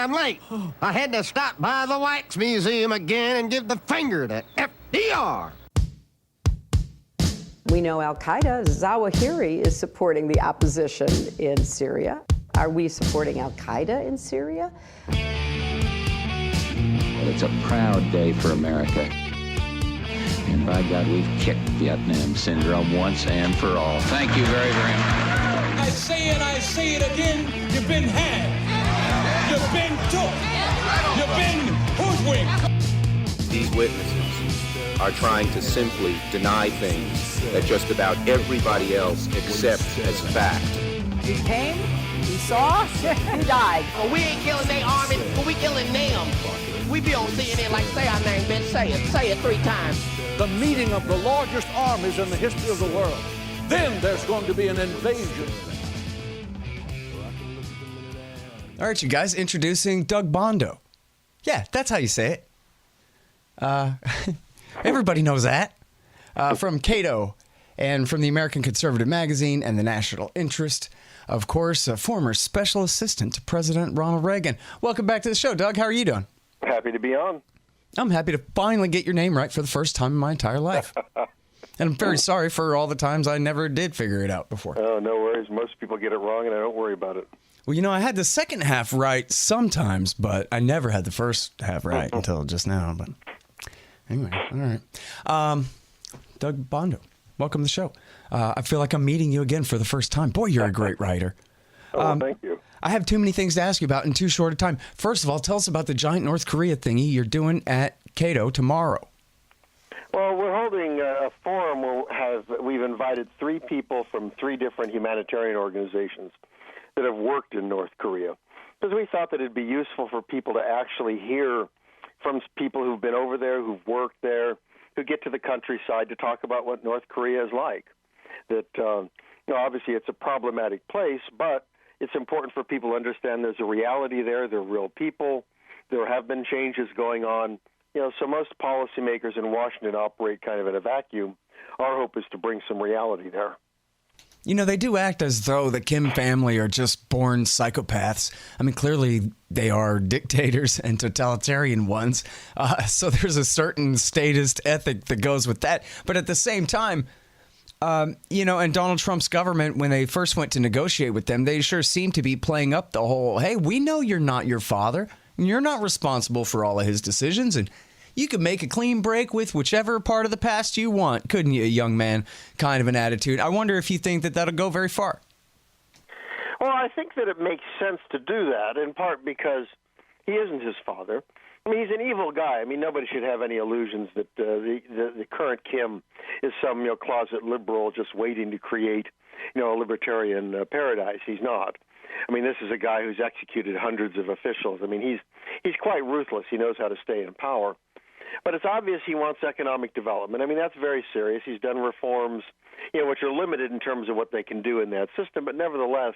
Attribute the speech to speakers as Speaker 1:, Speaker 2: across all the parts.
Speaker 1: I'm late. I had to stop by the Wax Museum again and give the finger to FDR.
Speaker 2: We know Al-Qaeda, Zawahiri, is supporting the opposition in Syria. Are we supporting Al-Qaeda in Syria?
Speaker 3: Well, it's a proud day for America. And by God, we've kicked Vietnam syndrome once and for all. Thank you very, very much.
Speaker 4: I say it again, you've been had. You've been took. You've been hoodwinked.
Speaker 5: These witnesses are trying to simply deny things that just about everybody else accepts as fact.
Speaker 6: He came, he saw, he died.
Speaker 7: Well, we ain't killing their army, but we killing them. We be on CNN like, say our name, bitch, say it 3 times.
Speaker 4: The meeting of the largest armies in the history of the world. Then there's going to be an invasion.
Speaker 8: All right, you guys, introducing Doug Bandow. Yeah, that's how you say it. Everybody knows that. From Cato and from the American Conservative Magazine and the National Interest. Of course, a former special assistant to President Ronald Reagan. Welcome back to the show, Doug. How are you doing?
Speaker 9: Happy to be on.
Speaker 8: I'm happy to finally get your name right for the first time in my entire life. And I'm very sorry for all the times I never did figure it out before.
Speaker 9: Oh, no worries. Most people get it wrong, and I don't worry about it.
Speaker 8: Well, you know, I had the second half right sometimes, but I never had the first half right until just now. But anyway, all right. Doug Bandow, welcome to the show. I feel like I'm meeting you again for the first time. Boy, you're a great writer.
Speaker 9: Thank you.
Speaker 8: I have too many things to ask you about in too short a time. First of all, tell us about the giant North Korea thingy you're doing at Cato tomorrow.
Speaker 9: Well, we're holding a forum where we've invited 3 people from 3 different humanitarian organizations that have worked in North Korea, because we thought that it'd be useful for people to actually hear from people who've been over there, who've worked there, who get to the countryside to talk about what North Korea is like. That, obviously it's a problematic place, but it's important for people to understand there's a reality there, there are real people, there have been changes going on. So most policymakers in Washington operate kind of in a vacuum. Our hope is to bring some reality there.
Speaker 8: You know, they do act as though the Kim family are just born psychopaths. I mean, clearly they are dictators and totalitarian ones. So there's a certain statist ethic that goes with that. But at the same time, and Donald Trump's government, when they first went to negotiate with them, they sure seemed to be playing up the whole, hey, we know you're not your father, and you're not responsible for all of his decisions, and you could make a clean break with whichever part of the past you want, couldn't you, young man? Kind of an attitude. I wonder if you think that that'll go very far.
Speaker 9: Well, I think that it makes sense to do that, in part because he isn't his father. I mean, he's an evil guy. I mean, nobody should have any illusions that the current Kim is some closet liberal just waiting to create a libertarian paradise. He's not. I mean, this is a guy who's executed hundreds of officials. I mean, he's quite ruthless. He knows how to stay in power. But it's obvious he wants economic development. I mean, that's very serious. He's done reforms, which are limited in terms of what they can do in that system. But nevertheless,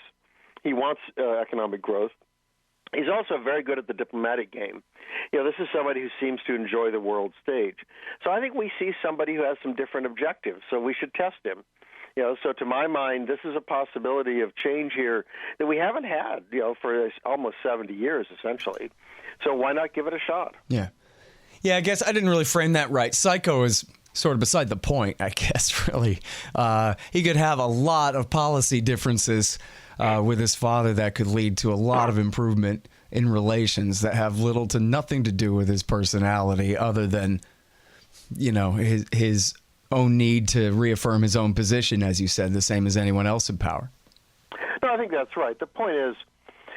Speaker 9: he wants economic growth. He's also very good at the diplomatic game. This is somebody who seems to enjoy the world stage. So I think we see somebody who has some different objectives, so we should test him. So to my mind, this is a possibility of change here that we haven't had, for almost 70 years, essentially. So why not give it a shot?
Speaker 8: Yeah. Yeah, I guess I didn't really frame that right. Psycho is sort of beside the point, I guess, really. He could have a lot of policy differences with his father that could lead to a lot of improvement in relations that have little to nothing to do with his personality other than, his own need to reaffirm his own position, as you said, the same as anyone else in power.
Speaker 9: No, I think that's right. The point is,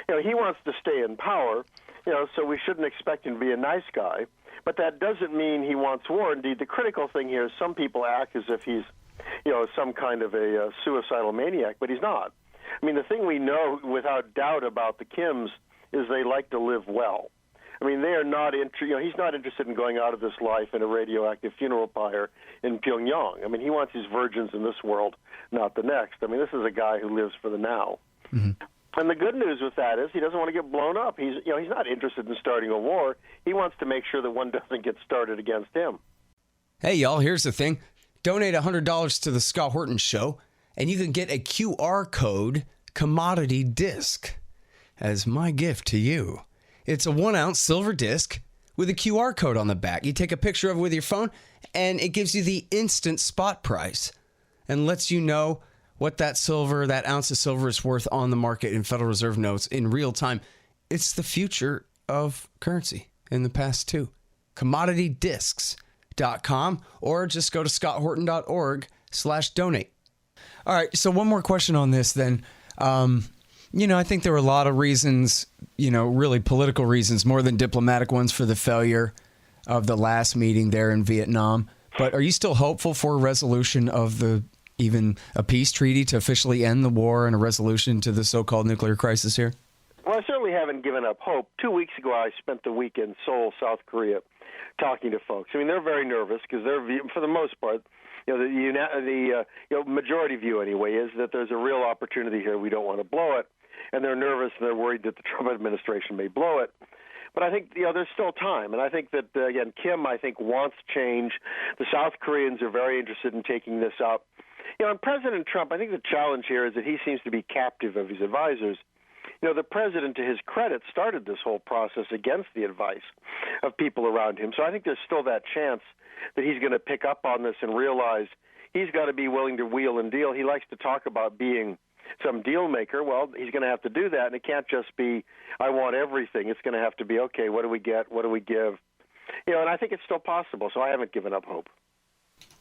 Speaker 9: he wants to stay in power, so we shouldn't expect him to be a nice guy. But that doesn't mean he wants war. Indeed, the critical thing here is some people act as if he's, some kind of a suicidal maniac, but he's not. I mean, the thing we know without doubt about the Kims is they like to live well. I mean, they are not he's not interested in going out of this life in a radioactive funeral pyre in Pyongyang. I mean, he wants his virgins in this world, not the next. I mean, this is a guy who lives for the now. Mm-hmm. And the good news with that is he doesn't want to get blown up. He's not interested in starting a war. He wants to make sure that one doesn't get started against him.
Speaker 8: Hey, y'all, here's the thing. Donate $100 to the Scott Horton Show, and you can get a QR code commodity disc as my gift to you. It's a 1-ounce silver disc with a QR code on the back. You take a picture of it with your phone, and it gives you the instant spot price and lets you know what that ounce of silver is worth on the market in Federal Reserve notes in real time. It's the future of currency in the past, too. CommodityDiscs.com, or just go to scotthorton.org/donate. All right, so one more question on this then. I think there were a lot of reasons, really political reasons, more than diplomatic ones for the failure of the last meeting there in Vietnam. But are you still hopeful for a resolution of even a peace treaty to officially end the war and a resolution to the so-called nuclear crisis here?
Speaker 9: Well, I certainly haven't given up hope. 2 weeks ago, I spent the week in Seoul, South Korea, talking to folks. I mean, they're very nervous because they're, for the most part, the majority view anyway is that there's a real opportunity here. We don't want to blow it, and they're nervous and they're worried that the Trump administration may blow it. But I think there's still time, and I think that again, Kim wants change. The South Koreans are very interested in taking this up. And President Trump, I think the challenge here is that he seems to be captive of his advisors. The president, to his credit, started this whole process against the advice of people around him. So I think there's still that chance that he's going to pick up on this and realize he's got to be willing to wheel and deal. He likes to talk about being some deal maker. Well, he's going to have to do that, and it can't just be, I want everything. It's going to have to be, okay, what do we get? What do we give? And I think it's still possible, so I haven't given up hope.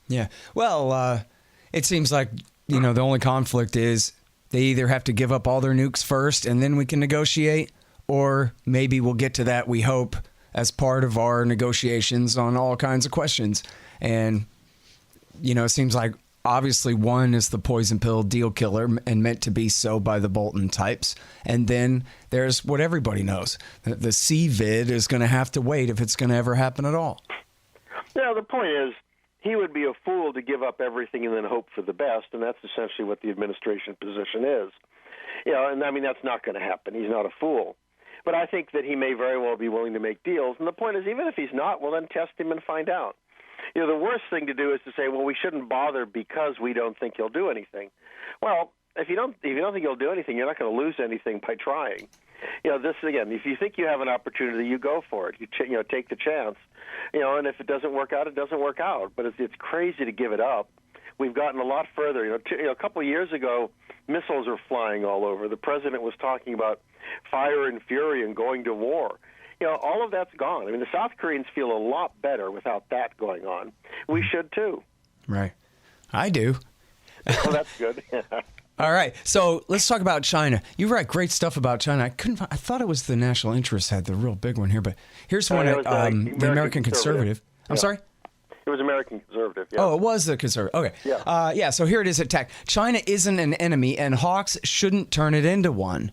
Speaker 8: Yeah. Well, it seems like, the only conflict is they either have to give up all their nukes first and then we can negotiate, or maybe we'll get to that, we hope, as part of our negotiations on all kinds of questions. And, it seems like obviously one is the poison pill deal killer and meant to be so by the Bolton types. And then there's what everybody knows. The CVID is going to have to wait if it's going to ever happen at all.
Speaker 9: The point is, he would be a fool to give up everything and then hope for the best, and that's essentially what the administration position is. And I mean, that's not going to happen. He's not a fool. But I think that he may very well be willing to make deals. And the point is, even if he's not, well, then test him and find out. The worst thing to do is to say, well, we shouldn't bother because we don't think he'll do anything. Well, if you don't think he'll do anything, you're not going to lose anything by trying. This again, if you think you have an opportunity, you go for it. You take the chance. And if it doesn't work out, it doesn't work out. But it's crazy to give it up. We've gotten a lot further. A couple of years ago, missiles were flying all over. The president was talking about fire and fury and going to war. All of that's gone. I mean, the South Koreans feel a lot better without that going on. We should too.
Speaker 8: Right. I do.
Speaker 9: Well, that's good.
Speaker 8: All right. So let's talk about China. You write great stuff about China. I thought it was the National Interest had the real big one here, but here's one at the American Conservative. I'm sorry?
Speaker 9: It was American Conservative. Yeah.
Speaker 8: Oh, it was the Conservative. Okay.
Speaker 9: Yeah.
Speaker 8: So here it is at TAC. China isn't an enemy, and hawks shouldn't turn it into one.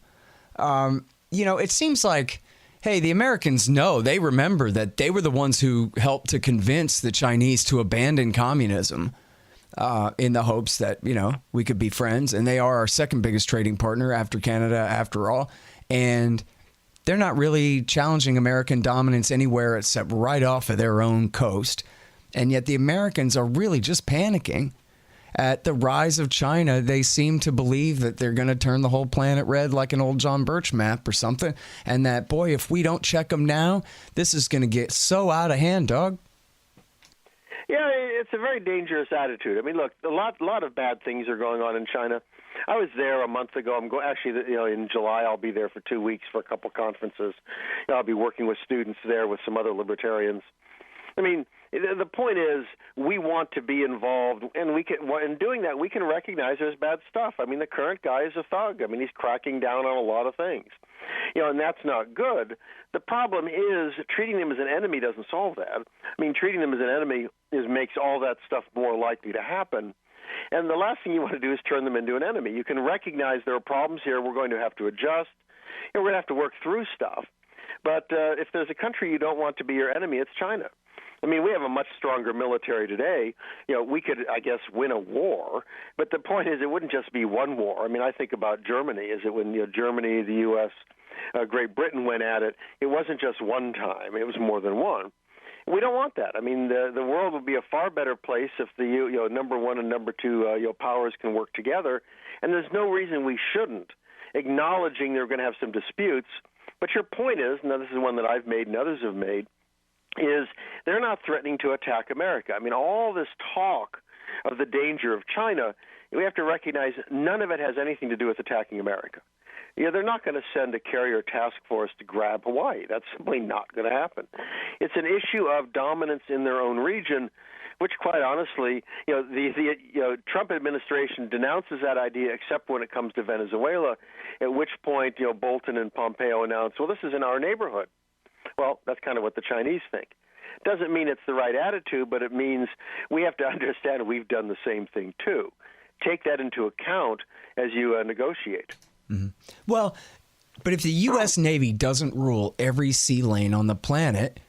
Speaker 8: It seems like, hey, the Americans know, they remember that they were the ones who helped to convince the Chinese to abandon communism in the hopes that, we could be friends. And they are our second biggest trading partner after Canada, after all. And they're not really challenging American dominance anywhere except right off of their own coast. And yet the Americans are really just panicking at the rise of China. They seem to believe that they're going to turn the whole planet red like an old John Birch map or something. And that, boy, if we don't check them now, this is going to get so out of hand, Doug.
Speaker 9: Yeah, it's a very dangerous attitude. I mean, look, a lot of bad things are going on in China. I was there a month ago. I'm in July. I'll be there for 2 weeks for a couple conferences. I'll be working with students there with some other libertarians. I mean, the point is, we want to be involved, and in doing that, we can recognize there's bad stuff. I mean, the current guy is a thug. I mean, he's cracking down on a lot of things, and that's not good. The problem is treating them as an enemy doesn't solve that. I mean, treating them as an enemy makes all that stuff more likely to happen. And the last thing you want to do is turn them into an enemy. You can recognize there are problems here. We're going to have to adjust. We're going to have to work through stuff. But if there's a country you don't want to be your enemy, it's China. I mean, we have a much stronger military today. We could, I guess, win a war. But the point is, it wouldn't just be one war. I mean, I think about Germany. Is it when Germany, the U.S., Great Britain went at it? It wasn't just one time. It was more than one. We don't want that. I mean, the world would be a far better place if the number one and number two powers can work together. And there's no reason we shouldn't. Acknowledging they're going to have some disputes, But your point is, and this is one that I've made and others have made, is they're not threatening to attack America. I mean, all this talk of the danger of China, we have to recognize none of it has anything to do with attacking America. They're not going to send a carrier task force to grab Hawaii. That's simply not going to happen. It's an issue of dominance in their own region, which, quite honestly, the Trump administration denounces that idea, except when it comes to Venezuela. At which point, Bolton and Pompeo announce, "Well, this is in our neighborhood." Well, that's kind of what the Chinese think. Doesn't mean it's the right attitude, but it means we have to understand we've done the same thing too. Take that into account as you negotiate.
Speaker 8: Mm-hmm. Well, but if the U.S. Navy doesn't rule every sea lane on the planet,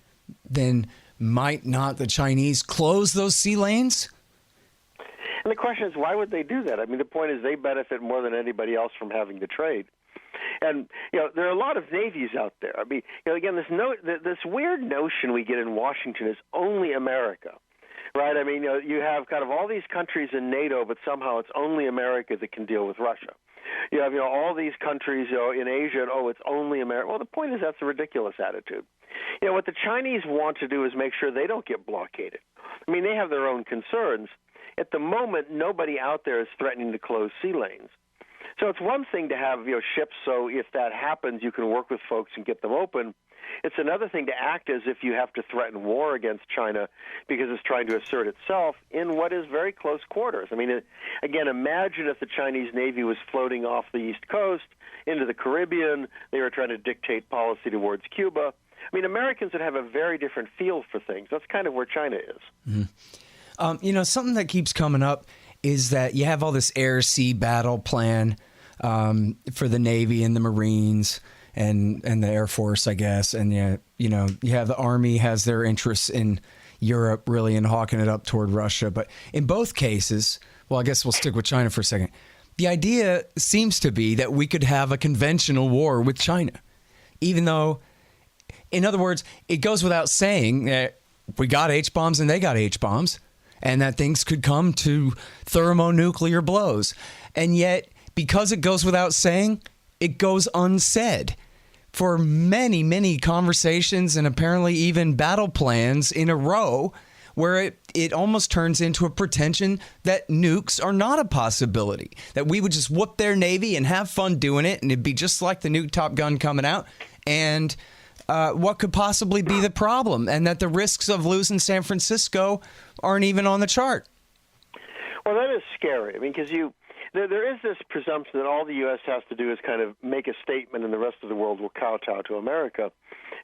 Speaker 8: then might not the Chinese close those sea lanes?
Speaker 9: And the question is, why would they do that? I mean, the point is they benefit more than anybody else from having the trade. And, there are a lot of navies out there. I mean, again, this weird notion we get in Washington is only America, right? I mean, you have kind of all these countries in NATO, but somehow it's only America that can deal with Russia. You have, all these countries, in Asia, and, it's only America. Well, the point is that's a ridiculous attitude. What the Chinese want to do is make sure they don't get blockaded. I mean, they have their own concerns. At the moment, nobody out there is threatening to close sea lanes. So it's one thing to have, ships, so if that happens, you can work with folks and get them open. It's another thing to act as if you have to threaten war against China because it's trying to assert itself in what is very close quarters. I mean, again, imagine if the Chinese Navy was floating off the East Coast into the Caribbean. They were trying to dictate policy towards Cuba. I mean, Americans would have a very different feel for things. That's kind of where China is.
Speaker 8: Mm-hmm. Something that keeps coming up is that you have all this air-sea battle plan for the Navy and the Marines and the Air Force, I guess. And, you have the Army has their interests in Europe, really, and hawking it up toward Russia. But in both cases, well, I guess we'll stick with China for a second. The idea seems to be that we could have a conventional war with China, even though, in other words, it goes without saying that we got H-bombs and they got H-bombs, and that things could come to thermonuclear blows. And yet, because it goes without saying, it goes unsaid for many, many conversations and apparently even battle plans in a row where it almost turns into a pretension that nukes are not a possibility, that we would just whoop their Navy and have fun doing it, and it'd be just like the new Top Gun coming out. And what could possibly be the problem, and that the risks of losing San Francisco aren't even on the chart.
Speaker 9: Well, that is scary. I mean, because there is this presumption that all the U.S. has to do is kind of make a statement and the rest of the world will kowtow to America.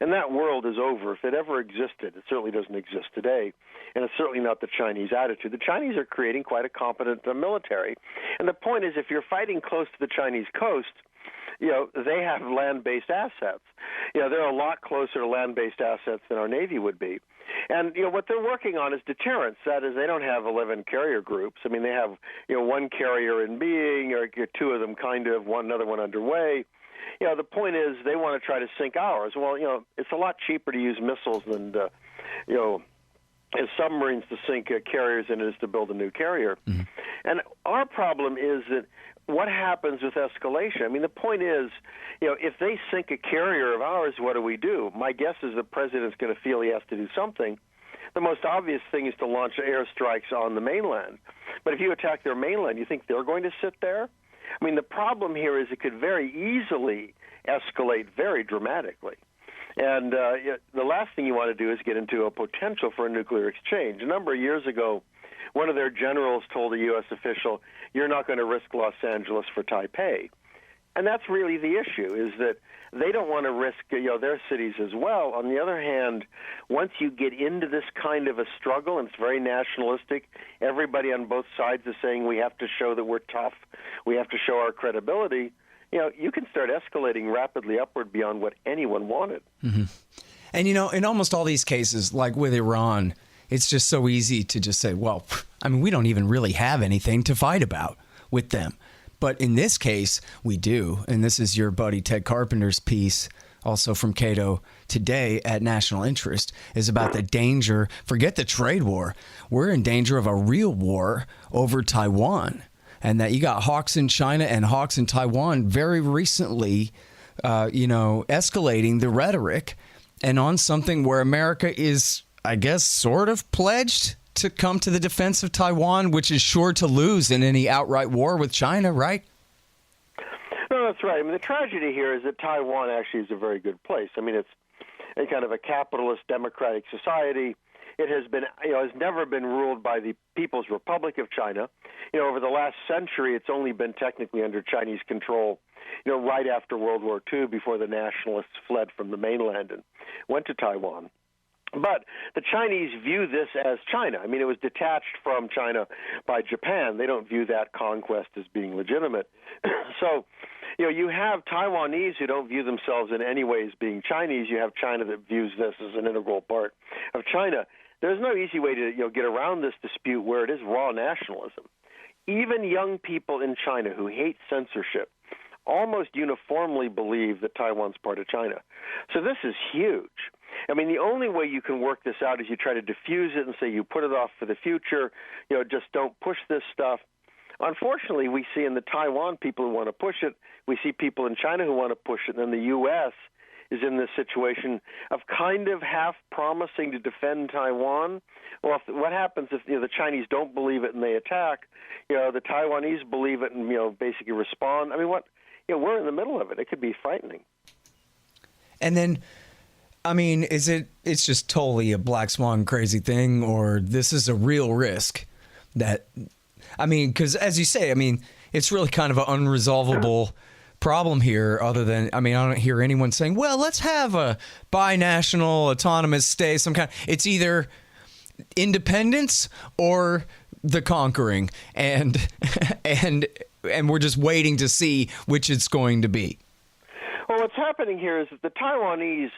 Speaker 9: And that world is over. If it ever existed, it certainly doesn't exist today. And it's certainly not the Chinese attitude. The Chinese are creating quite a competent military. And the point is, if you're fighting close to the Chinese coast, they have land-based assets. They're a lot closer to land-based assets than our Navy would be. And, what they're working on is deterrence. That is, they don't have 11 carrier groups. I mean, they have, one carrier in being, or two of them kind of, another one underway. The point is they want to try to sink ours. Well, it's a lot cheaper to use missiles than, as submarines to sink carriers than it is to build a new carrier. Mm-hmm. And our problem is that what happens with escalation? I mean, the point is, if they sink a carrier of ours, what do? My guess is the president's going to feel he has to do something. The most obvious thing is to launch airstrikes on the mainland. But if you attack their mainland, you think they're going to sit there? I mean, the problem here is it could very easily escalate very dramatically. And the last thing you want to do is get into a potential for a nuclear exchange. A number of years ago, one of their generals told a U.S. official, "You're not going to risk Los Angeles for Taipei." And that's really the issue, is that they don't want to risk their cities as well. On the other hand, once you get into this kind of a struggle, and it's very nationalistic, everybody on both sides is saying we have to show that we're tough, we have to show our credibility, you can start escalating rapidly upward beyond what anyone wanted.
Speaker 8: Mm-hmm. And, in almost all these cases, like with Iran, it's just so easy to just say, well, I mean, we don't even really have anything to fight about with them. But in this case, we do. And this is your buddy Ted Carpenter's piece, also from Cato today at National Interest, is about the danger. Forget the trade war. We're in danger of a real war over Taiwan. And that you got hawks in China and hawks in Taiwan very recently escalating the rhetoric and on something where America is, I guess, sort of pledged to come to the defense of Taiwan, which is sure to lose in any outright war with China, right?
Speaker 9: No, that's right. I mean, the tragedy here is that Taiwan actually is a very good place. I mean, it's a kind of a capitalist democratic society. It has been, has never been ruled by the People's Republic of China. Over the last century, it's only been technically under Chinese control, right after World War II, before the nationalists fled from the mainland and went to Taiwan. But the Chinese view this as China. I mean, it was detached from China by Japan. They don't view that conquest as being legitimate. So, you have Taiwanese who don't view themselves in any way as being Chinese. You have China that views this as an integral part of China. There's no easy way to get around this dispute where it is raw nationalism. Even young people in China who hate censorship almost uniformly believe that Taiwan's part of China. So this is huge. I mean, the only way you can work this out is you try to diffuse it and say you put it off for the future, just don't push this stuff. Unfortunately, we see in the Taiwan people who want to push it. We see people in China who want to push it. And then the U.S. is in this situation of kind of half promising to defend Taiwan. Well, what happens if the Chinese don't believe it and they attack? The Taiwanese believe it and basically respond. I mean, we're in the middle of it. It could be frightening.
Speaker 8: And then, I mean, it's just totally a black swan crazy thing, or this is a real risk that, I mean, because as you say, I mean, it's really kind of an unresolvable problem here other than, I mean, I don't hear anyone saying, well, let's have a binational autonomous state, some kind. It's either independence or the conquering, and we're just waiting to see which it's going to be.
Speaker 9: Well, what's happening here is that the Taiwanese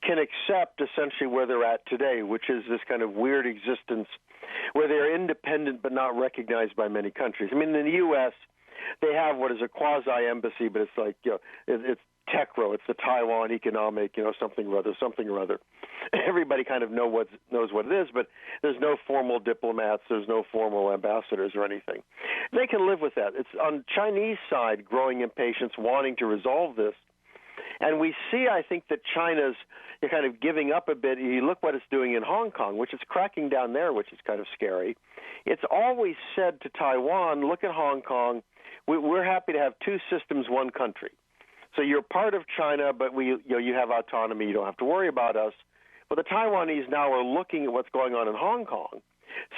Speaker 9: can accept essentially where they're at today, which is this kind of weird existence where they're independent but not recognized by many countries. I mean, in the U.S., they have what is a quasi-embassy, but it's like, it's TECRO, it's the Taiwan Economic, something or other. Everybody kind of knows what it is, but there's no formal diplomats, there's no formal ambassadors or anything. They can live with that. It's on Chinese side, growing impatience, wanting to resolve this. And we see, I think, that China's kind of giving up a bit. You look what it's doing in Hong Kong, which is cracking down there, which is kind of scary. It's always said to Taiwan, look at Hong Kong, we're happy to have two systems, one country. So you're part of China, but you have autonomy. You don't have to worry about us. But the Taiwanese now are looking at what's going on in Hong Kong,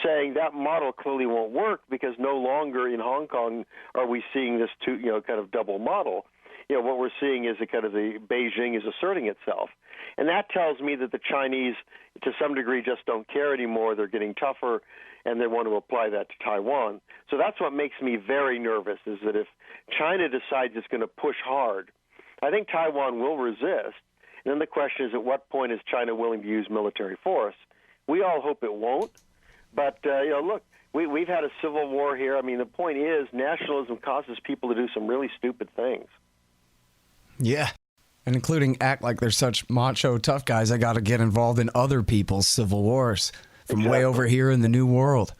Speaker 9: saying that model clearly won't work because no longer in Hong Kong are we seeing this kind of double model. What we're seeing is the Beijing is asserting itself. And that tells me that the Chinese, to some degree, just don't care anymore. They're getting tougher, and they want to apply that to Taiwan. So that's what makes me very nervous, is that if China decides it's going to push hard, I think Taiwan will resist. And then the question is, at what point is China willing to use military force? We all hope it won't. But, look, we've had a civil war here. I mean, the point is nationalism causes people to do some really stupid things.
Speaker 8: Yeah. And including act like they're such macho tough guys, I got to get involved in other people's civil wars from way over here in the New World.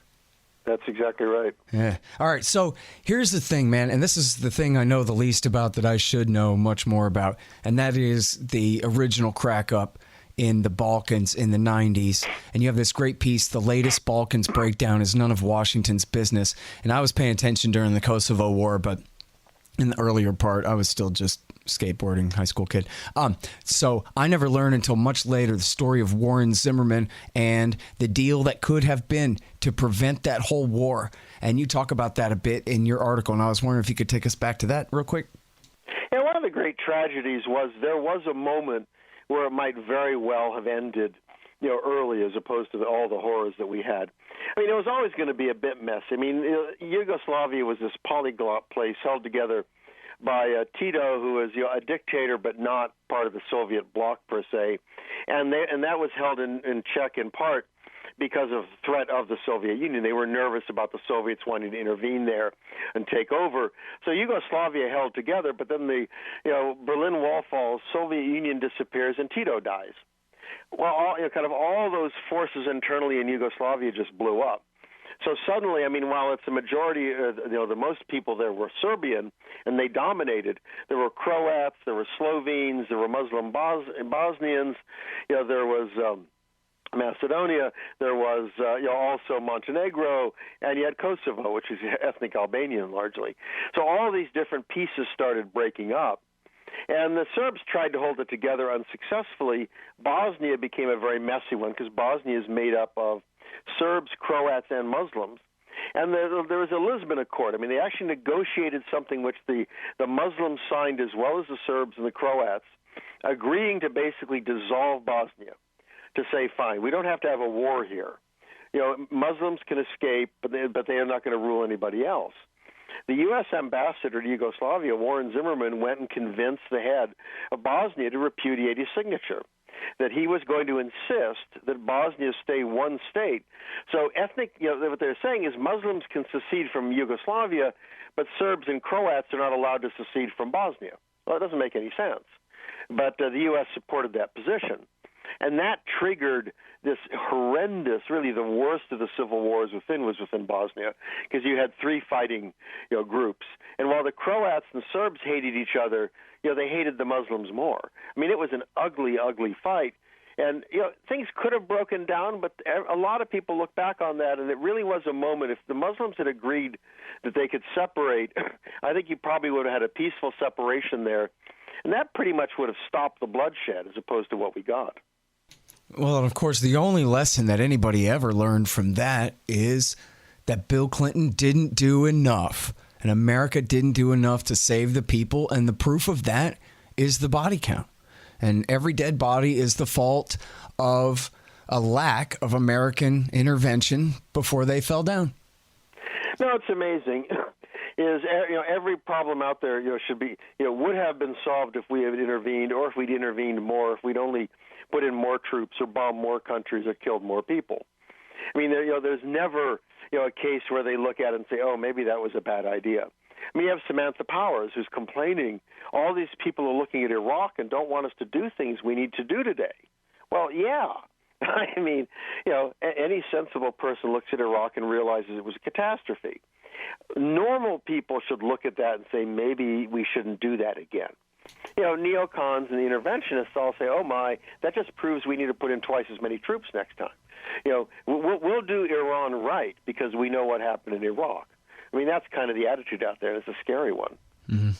Speaker 9: That's exactly right.
Speaker 8: Yeah. All right. So here's the thing, man. And this is the thing I know the least about that I should know much more about. And that is the original crack up in the Balkans in the 90s. And you have this great piece, The Latest Balkans Breakdown is None of Washington's Business. And I was paying attention during the Kosovo War, but in the earlier part, I was still just skateboarding high school kid. So I never learned until much later the story of Warren Zimmerman and the deal that could have been to prevent that whole war. And you talk about that a bit in your article, and I was wondering if you could take us back to that real quick.
Speaker 9: Yeah, one of the great tragedies was there was a moment where it might very well have ended, early, as opposed to all the horrors that we had. I mean, it was always going to be a bit messy. I mean, Yugoslavia was this polyglot place held together by Tito, who was a dictator but not part of the Soviet bloc per se, and that was held in check in part because of the threat of the Soviet Union. They were nervous about the Soviets wanting to intervene there and take over. So Yugoslavia held together, but then the Berlin Wall falls, Soviet Union disappears, and Tito dies. Well, all those forces internally in Yugoslavia just blew up. So suddenly, I mean, while it's a majority, the most people there were Serbian, and they dominated. There were Croats, there were Slovenes, there were Muslim Bosnians. There was Macedonia, there was also Montenegro, and you had Kosovo, which is ethnic Albanian largely. So all these different pieces started breaking up. And the Serbs tried to hold it together unsuccessfully. Bosnia became a very messy one because Bosnia is made up of Serbs, Croats, and Muslims. And there was a Lisbon Accord. I mean, they actually negotiated something which the Muslims signed as well as the Serbs and the Croats, agreeing to basically dissolve Bosnia, to say, fine, we don't have to have a war here. Muslims can escape, but they are not going to rule anybody else. The U.S. ambassador to Yugoslavia, Warren Zimmerman, went and convinced the head of Bosnia to repudiate his signature, that he was going to insist that Bosnia stay one state. So what they're saying is Muslims can secede from Yugoslavia, but Serbs and Croats are not allowed to secede from Bosnia. Well, it doesn't make any sense. But the U.S. supported that position. And that triggered this horrendous, really the worst of the civil wars was within Bosnia, because you had three fighting groups. And while the Croats and Serbs hated each other, they hated the Muslims more. I mean, it was an ugly, ugly fight. And, things could have broken down, but a lot of people look back on that, and it really was a moment. If the Muslims had agreed that they could separate, I think you probably would have had a peaceful separation there. And that pretty much would have stopped the bloodshed as opposed to what we got.
Speaker 8: Well, of course, the only lesson that anybody ever learned from that is that Bill Clinton didn't do enough, and America didn't do enough to save the people. And the proof of that is the body count. And every dead body is the fault of a lack of American intervention before they fell down.
Speaker 9: No, it's amazing. Every problem out there should be would have been solved if we had intervened, or if we'd intervened more, if we'd only put in more troops or bombed more countries or killed more people. I mean, there's never a case where they look at it and say, oh, maybe that was a bad idea. I mean, you have Samantha Powers who's complaining, all these people are looking at Iraq and don't want us to do things we need to do today. Well, yeah. I mean, any sensible person looks at Iraq and realizes it was a catastrophe. Normal people should look at that and say, maybe we shouldn't do that again. Neocons and the interventionists all say, oh, my, that just proves we need to put in twice as many troops next time. We'll do Iran right because we know what happened in Iraq. I mean, that's kind of the attitude out there, and it's a scary one.
Speaker 8: Mm-hmm.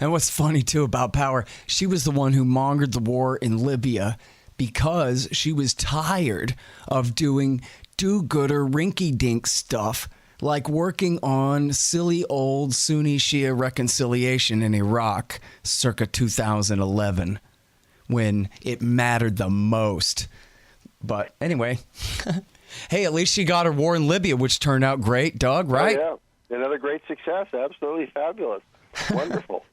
Speaker 8: And what's funny, too, about Power, she was the one who mongered the war in Libya because she was tired of doing do-gooder, rinky-dink stuff like working on silly old Sunni-Shia reconciliation in Iraq circa 2011 when it mattered the most. But anyway, hey, at least she got her war in Libya, which turned out great, Doug, right?
Speaker 9: Oh, yeah. Another great success. Absolutely fabulous. Wonderful.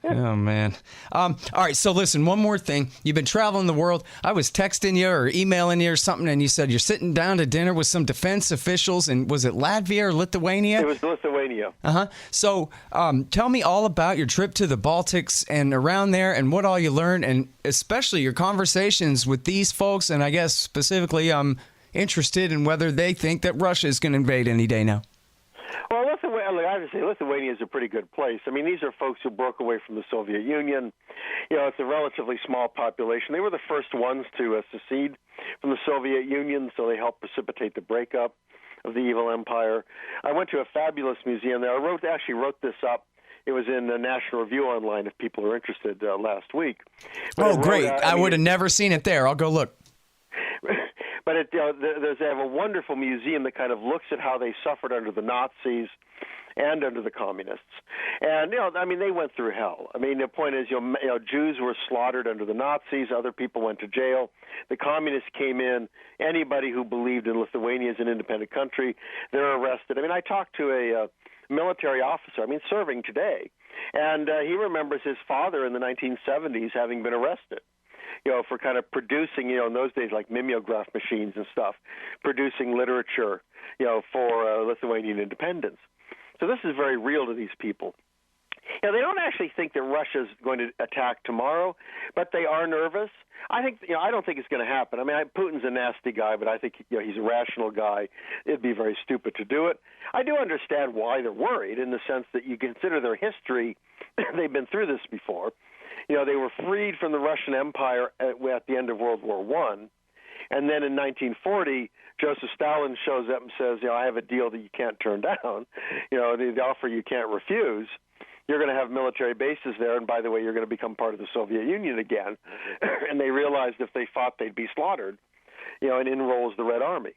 Speaker 8: Oh, man. All right. So listen, one more thing. You've been traveling the world. I was texting you or emailing you or something, and you said you're sitting down to dinner with some defense officials. And was it Latvia or Lithuania?
Speaker 9: It was Lithuania.
Speaker 8: Uh-huh. So tell me all about your trip to the Baltics and around there and what all you learned, and especially your conversations with these folks. And I guess specifically I'm interested in whether they think that Russia is going to invade any day now.
Speaker 9: Well, I have to say, Lithuania is a pretty good place. I mean, these are folks who broke away from the Soviet Union. It's a relatively small population. They were the first ones to secede from the Soviet Union, so they helped precipitate the breakup of the evil empire. I went to a fabulous museum there. I actually wrote this up. It was in the National Review online if people are interested last week.
Speaker 8: But great. I would have never seen it there. I'll go look.
Speaker 9: But they have a wonderful museum that kind of looks at how they suffered under the Nazis and under the communists. And, they went through hell. I mean, the point is, Jews were slaughtered under the Nazis. Other people went to jail. The communists came in. Anybody who believed in Lithuania as an independent country, they're arrested. I mean, I talked to a military officer, serving today, and he remembers his father in the 1970s having been arrested. For kind of producing, in those days, like mimeograph machines and stuff, producing literature, for Lithuanian independence. So this is very real to these people. You know, they don't actually think that Russia's going to attack tomorrow, but they are nervous. I don't think it's going to happen. I mean, Putin's a nasty guy, but I think he's a rational guy. It'd be very stupid to do it. I do understand why they're worried, in the sense that you consider their history. They've been through this before. You know, they were freed from the Russian Empire at the end of World War I. And then in 1940, Joseph Stalin shows up and says, I have a deal that you can't turn down. The offer you can't refuse. You're going to have military bases there, and by the way, you're going to become part of the Soviet Union again. And they realized if they fought, they'd be slaughtered. And in rolls the Red Army.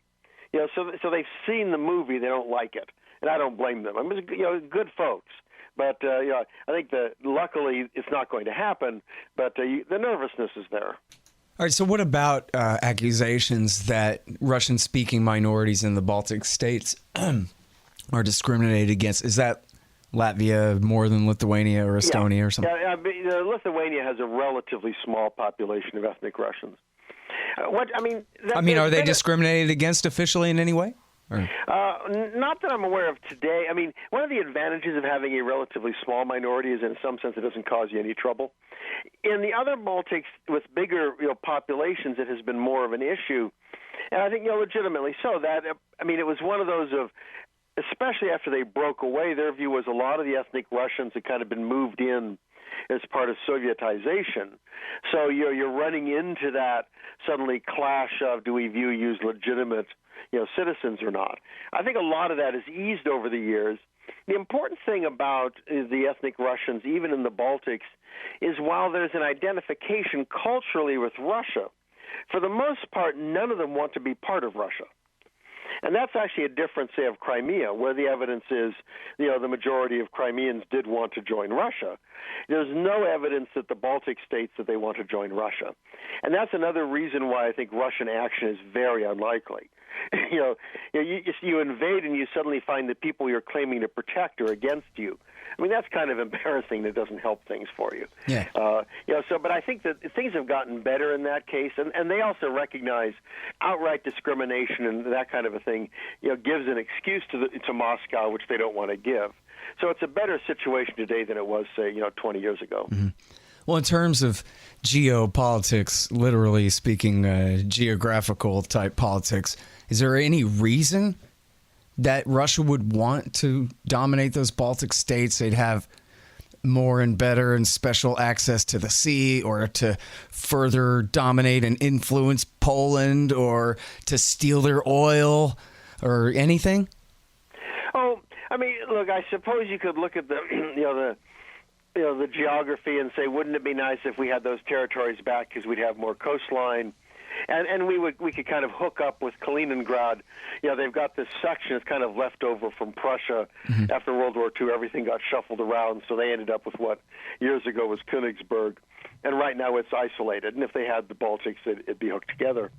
Speaker 9: So they've seen the movie. They don't like it, and I don't blame them. I mean, good folks. But I think that luckily it's not going to happen. But the nervousness is there.
Speaker 8: All right, so what about accusations that Russian-speaking minorities in the Baltic states are discriminated against? Is that Latvia more than Lithuania or Estonia or something?
Speaker 9: Yeah, Lithuania has a relatively small population of ethnic Russians.
Speaker 8: Are they discriminated against officially in any way?
Speaker 9: Not that I'm aware of today. I mean, one of the advantages of having a relatively small minority is, in some sense, it doesn't cause you any trouble. In the other Baltics with bigger populations, it has been more of an issue, and I think legitimately so. That it was one of those of, especially after they broke away, their view was a lot of the ethnic Russians had kind of been moved in as part of Sovietization. So you're running into that suddenly clash of, do we view you as legitimate citizens or not? I think a lot of that has eased over the years. The important thing about the ethnic Russians, even in the Baltics, is while there's an identification culturally with Russia, for the most part, none of them want to be part of Russia. And that's actually a difference, say, of Crimea, where the evidence is, the majority of Crimeans did want to join Russia. There's no evidence that the Baltic states that they want to join Russia. And that's another reason why I think Russian action is very unlikely. You invade and you suddenly find that people you're claiming to protect are against you. I mean, that's kind of embarrassing. That doesn't help things for you.
Speaker 8: Yeah.
Speaker 9: But I think that things have gotten better in that case, and they also recognize outright discrimination and that kind of a thing, gives an excuse to Moscow, which they don't want to give. So it's a better situation today than it was, say, 20 years ago.
Speaker 8: Mm-hmm. Well, in terms of geopolitics, literally speaking, geographical type politics, is there any reason that Russia would want to dominate those Baltic states? They'd have more and better and special access to the sea, or to further dominate and influence Poland, or to steal their oil, or anything?
Speaker 9: Oh, I mean, look, I suppose you could look at the the geography and say, wouldn't it be nice if we had those territories back because we'd have more coastline? And we could kind of hook up with Kaliningrad. They've got this section that's kind of left over from Prussia. Mm-hmm. After World War II. Everything got shuffled around, so they ended up with what years ago was Königsberg. And right now it's isolated. And if they had the Baltics, it'd be hooked together.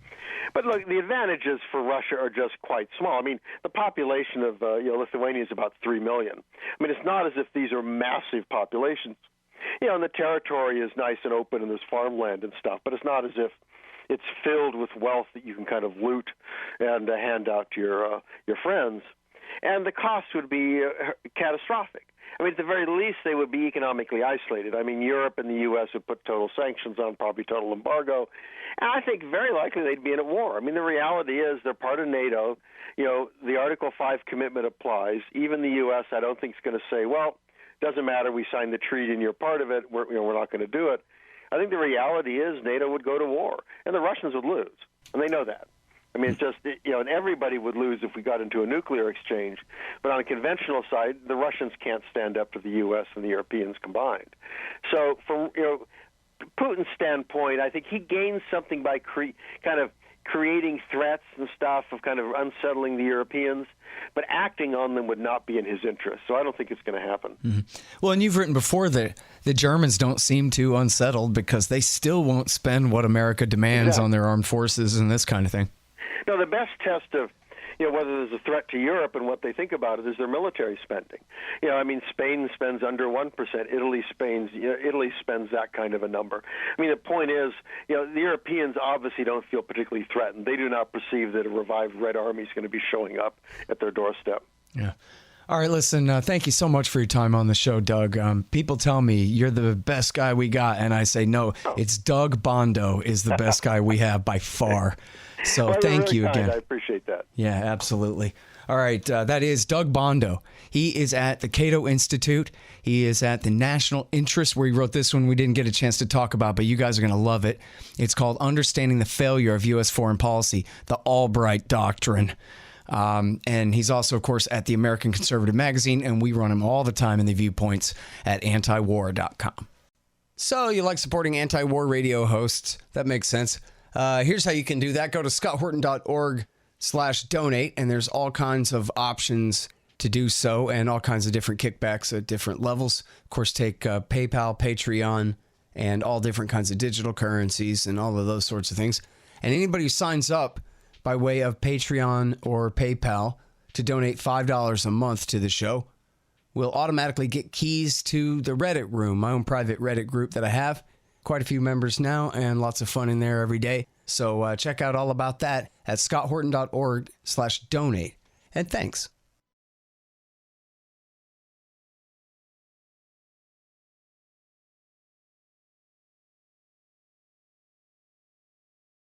Speaker 9: But look, the advantages for Russia are just quite small. I mean, the population of Lithuania is about 3 million. I mean, it's not as if these are massive populations. And the territory is nice and open, and there's farmland and stuff. But it's not as if it's filled with wealth that you can kind of loot and hand out to your friends. And the cost would be catastrophic. I mean, at the very least, they would be economically isolated. I mean, Europe and the U.S. would put total sanctions on, probably total embargo. And I think very likely they'd be in a war. I mean, the reality is they're part of NATO. The Article 5 commitment applies. Even the U.S., I don't think, is going to say, well, doesn't matter, we signed the treaty and you're part of it, we're not going to do it. I think the reality is NATO would go to war, and the Russians would lose, and they know that. I mean, it's just, and everybody would lose if we got into a nuclear exchange. But on a conventional side, the Russians can't stand up to the U.S. and the Europeans combined. So from Putin's standpoint, I think he gains something by kind of creating threats and stuff of kind of unsettling the Europeans, but acting on them would not be in his interest. So I don't think it's going to happen.
Speaker 8: Mm-hmm. Well, and you've written before that the Germans don't seem too unsettled because they still won't spend what America demands on their armed forces and this kind of thing.
Speaker 9: No, the best test of whether there's a threat to Europe and what they think about it is their military spending. I mean, Spain spends under 1%. Italy spends that kind of a number. I mean, the point is, the Europeans obviously don't feel particularly threatened. They do not perceive that a revived Red Army is going to be showing up at their doorstep.
Speaker 8: Yeah. All right, listen, thank you so much for your time on the show, Doug. People tell me you're the best guy we got, and I say, no, it's Doug Bandow is the best guy we have by far. So
Speaker 9: well,
Speaker 8: thank
Speaker 9: really
Speaker 8: you
Speaker 9: kind.
Speaker 8: again.
Speaker 9: I appreciate that.
Speaker 8: Yeah, absolutely. All right, that is Doug Bandow. He is at the Cato Institute. He is at the National Interest, where he wrote this one we didn't get a chance to talk about, but you guys are going to love it. It's called Understanding the Failure of U.S. Foreign Policy, the Albright Doctrine. And he's also, of course, at the American Conservative Magazine, and we run him all the time in the viewpoints at antiwar.com. So you like supporting anti-war radio hosts? That makes sense. Here's how you can do that. Go to scotthorton.org/donate, and there's all kinds of options to do so and all kinds of different kickbacks at different levels. Of course, take PayPal, Patreon, and all different kinds of digital currencies and all of those sorts of things. And anybody who signs up by way of Patreon or PayPal to donate $5 a month to the show will automatically get keys to the Reddit room, my own private Reddit group that I have. Quite a few members now and lots of fun in there every day. So check out all about that at scotthorton.org/donate. And thanks.